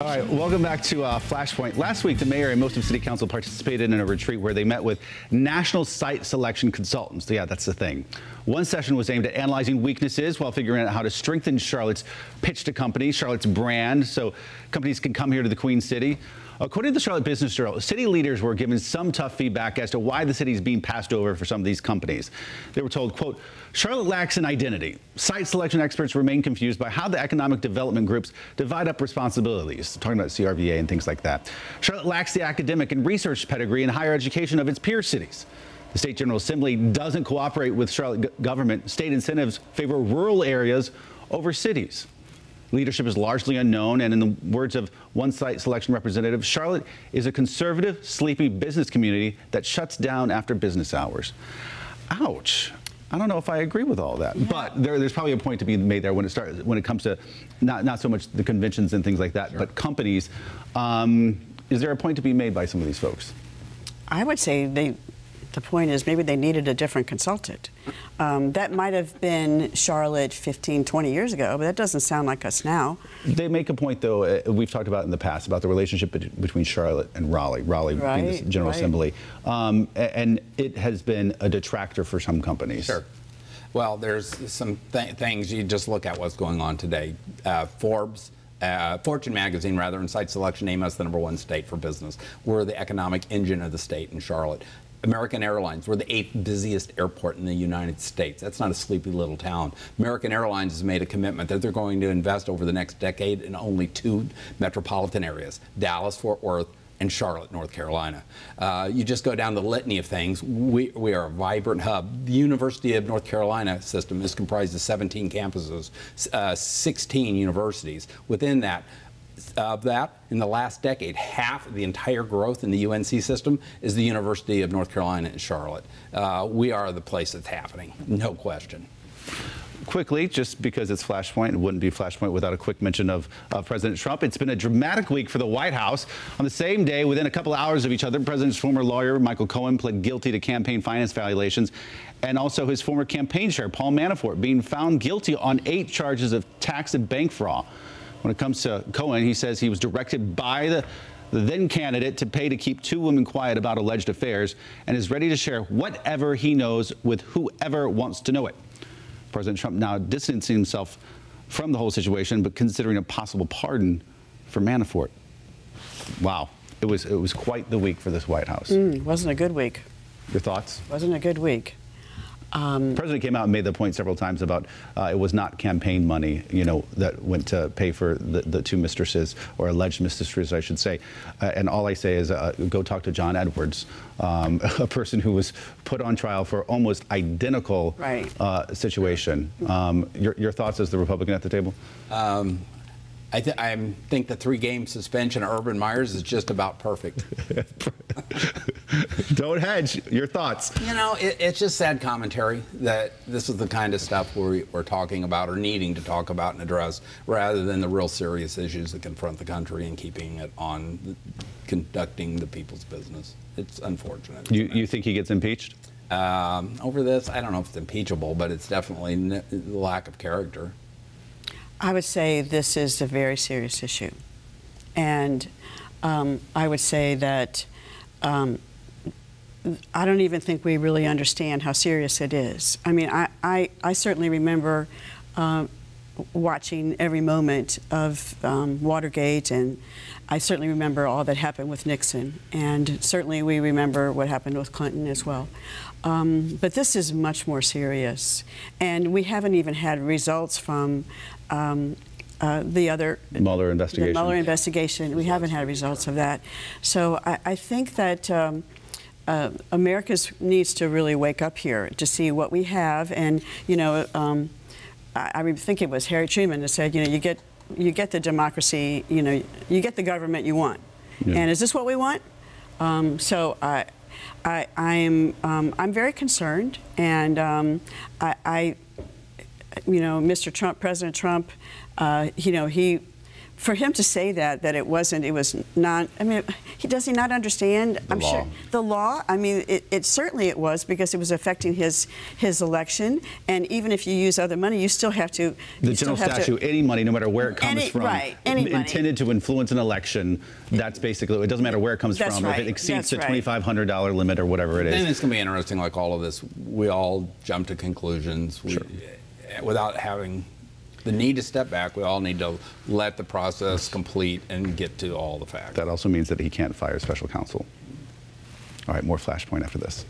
All right, welcome back to FlashPOINT. Last week, the mayor and most of City Council participated in a retreat where they met with national site selection consultants. Yeah, that's the thing. One session was aimed at analyzing weaknesses while figuring out how to strengthen Charlotte's pitch to companies, Charlotte's brand, so companies can come here to the Queen City. According to the Charlotte Business Journal, city leaders were given some tough feedback as to why the city is being passed over for some of these companies. They were told, quote, Charlotte lacks an identity. Site selection experts remain confused by how the economic development groups divide up responsibilities, talking about CRVA and things like that. Charlotte lacks the academic and research pedigree and higher education of its peer cities. The State General Assembly doesn't cooperate with Charlotte government. State incentives favor rural areas over cities. Leadership is largely unknown, and in the words of one site selection representative, Charlotte is a conservative, sleepy business community that shuts down after business hours. Ouch. I don't know if I agree with all that, yeah. But there's probably a point to be made there when it comes to not so much the conventions and things like that, sure, but companies. Is there a point to be made by some of these folks? I would say the point is maybe they needed a different consultant. That might have been Charlotte 15, 20 years ago, but that doesn't sound like us now. They make a point, though, we've talked about in the past, about the relationship between Charlotte and Raleigh being the General Assembly. And it has been a detractor for some companies. Sure. Well, there's some things, you just look at what's going on today. Fortune magazine, rather, in site selection named us the #1 state for business. We're the economic engine of the state in Charlotte. American Airlines, we're the 8th busiest airport in the United States. That's not a sleepy little town. American Airlines has made a commitment that they're going to invest over the next decade in only 2 metropolitan areas, Dallas, Fort Worth, and Charlotte, North Carolina. You just go down the litany of things. We are a vibrant hub. The University of North Carolina system is comprised of 17 campuses, 16 universities. Within that, in the last decade, half of the entire growth in the UNC system is the University of North Carolina in Charlotte. We are the place that's happening, no question. Quickly, just because it's FlashPOINT, it wouldn't be FlashPOINT without a quick mention of President Trump. It's been a dramatic week for the White House. On the same day, within a couple of hours of each other, the president's former lawyer, Michael Cohen, pled guilty to campaign finance violations, and also his former campaign chair, Paul Manafort, being found guilty on 8 charges of tax and bank fraud. When it comes to Cohen, he says he was directed by the then candidate to pay to keep 2 women quiet about alleged affairs and is ready to share whatever he knows with whoever wants to know it. President Trump now distancing himself from the whole situation, but considering a possible pardon for Manafort. Wow. It was quite the week for this White House. Wasn't a good week. Your thoughts? Wasn't a good week. The president came out and made the point several times about it was not campaign money, you know, that went to pay for the 2 mistresses, or alleged mistresses, I should say. And all I say is go talk to John Edwards, a person who was put on trial for almost identical situation. Your thoughts as the Republican at the table? I think the 3-game suspension of Urban Meyers is just about perfect. Don't hedge. Your thoughts? You know, it's just sad commentary that this is the kind of stuff we're talking about or needing to talk about and address, rather than the real serious issues that confront the country and keeping it on conducting the people's business. It's unfortunate. You think he gets impeached? Over this? I don't know if it's impeachable, but it's definitely the lack of character. I would say this is a very serious issue. And I would say that I don't even think we really understand how serious it is. I mean, I certainly remember watching every moment of Watergate, and I certainly remember all that happened with Nixon, and certainly we remember what happened with Clinton as well. But this is much more serious, and we haven't even had results from the other Mueller investigation. The Mueller investigation. We haven't had results of that. So I think that America needs to really wake up here to see what we have. And you know, I think it was Harry Truman that said, you know, you get the democracy, you know, you get the government you want. Yeah. And is this what we want? So I'm very concerned, and you know, Mr. Trump, President Trump, you know, he for him to say that it was not, I mean, does he not understand? I'm sure the law. I mean, it certainly it was, because it was affecting his election. And even if you use other money, you still have to. The general statute, any money, no matter where it comes from, any money intended to influence an election. That's basically, it doesn't matter where it comes from. Right. If it exceeds the $2,500 limit or whatever it is. And it's going to be interesting, like all of this, we all jump to conclusions without having the need to step back. We all need to let the process complete and get to all the facts. That also means that he can't fire special counsel. All right, more FlashPoint after this.